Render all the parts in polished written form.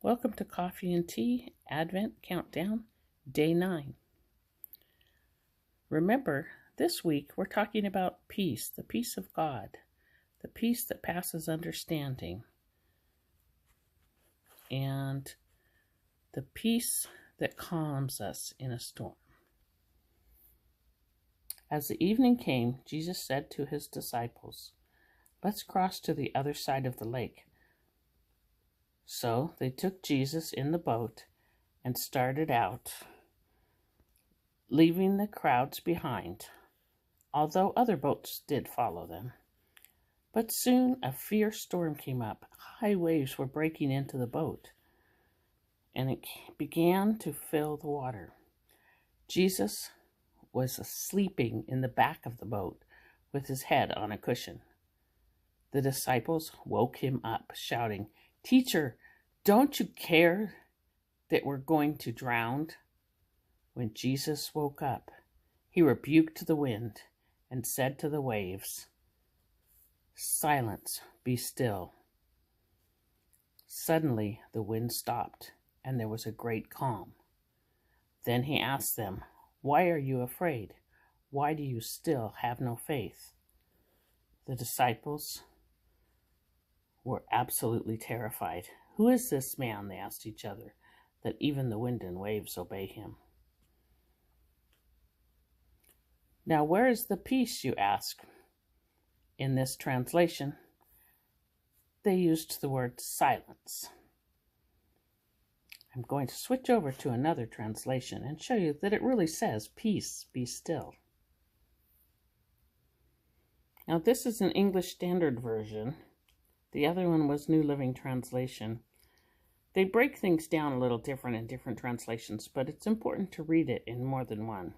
Welcome to Coffee and Tea Advent Countdown, Day 9. Remember, this week we're talking about peace, the peace of God, the peace that passes understanding, and the peace that calms us in a storm. As the evening came, Jesus said to his disciples, "Let's cross to the other side of the lake." So they took Jesus in the boat and started out, leaving the crowds behind, although other boats did follow them. But soon a fierce storm came up. High waves were breaking into the boat, and it began to fill the water. Jesus was sleeping in the back of the boat with his head on a cushion. The disciples woke him up, shouting, "Teacher, don't you care that we're going to drown?" When Jesus woke up, he rebuked the wind and said to the waves, "Silence, be still." Suddenly the wind stopped, and there was a great calm. Then he asked them, "Why are you afraid? Why do you still have no faith?" The disciples were absolutely terrified. "Who is this man," they asked each other, "that even the wind and waves obey him?" Now, where is the peace, you ask? In this translation, they used the word silence. I'm going to switch over to another translation and show you that it really says, "Peace, be still." Now, this is an English Standard Version. The other one was New Living Translation. They break things down a little different in different translations, but it's important to read it in more than one.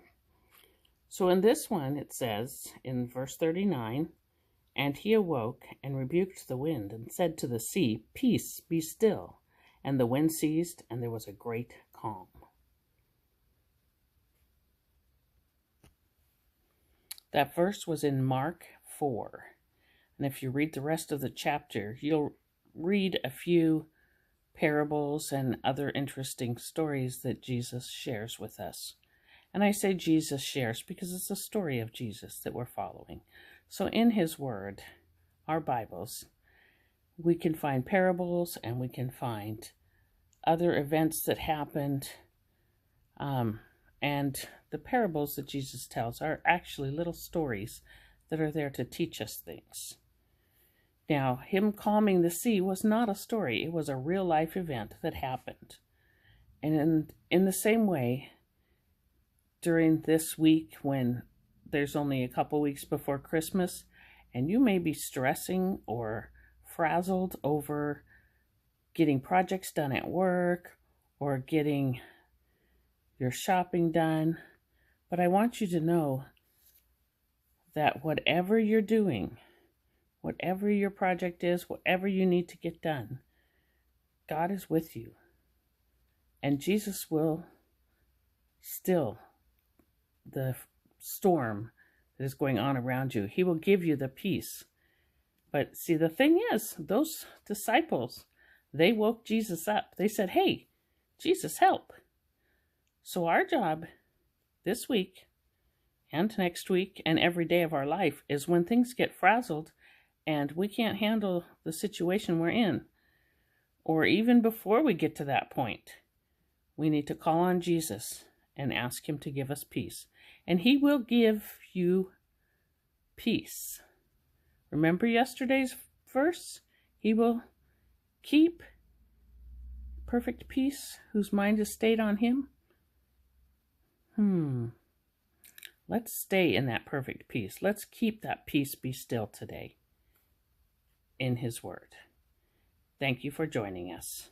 So in this one, it says in verse 39, "And he awoke and rebuked the wind and said to the sea, 'Peace, be still.' And the wind ceased, and there was a great calm." That verse was in Mark 4. And if you read the rest of the chapter, you'll read a few parables and other interesting stories that Jesus shares with us. And I say Jesus shares because it's a story of Jesus that we're following. So in his word, our Bibles, we can find parables and we can find other events that happened. And the parables that Jesus tells are actually little stories that are there to teach us things. Now, him calming the sea was not a story. It was a real-life event that happened. And in the same way, during this week when there's only a couple weeks before Christmas, and you may be stressing or frazzled over getting projects done at work or getting your shopping done, but I want you to know that whatever you're doing, whatever your project is, whatever you need to get done, God is with you. And Jesus will still the storm that is going on around you. He will give you the peace. But see, the thing is, those disciples, they woke Jesus up. They said, "Hey, Jesus, help." So our job this week and next week and every day of our life is when things get frazzled and we can't handle the situation we're in, or even before we get to that point, we need to call on Jesus and ask him to give us peace. And he will give you peace. Remember yesterday's verse? He will keep perfect peace whose mind is stayed on him. Let's stay in that perfect peace. Let's keep that peace be still today in his word. Thank you for joining us.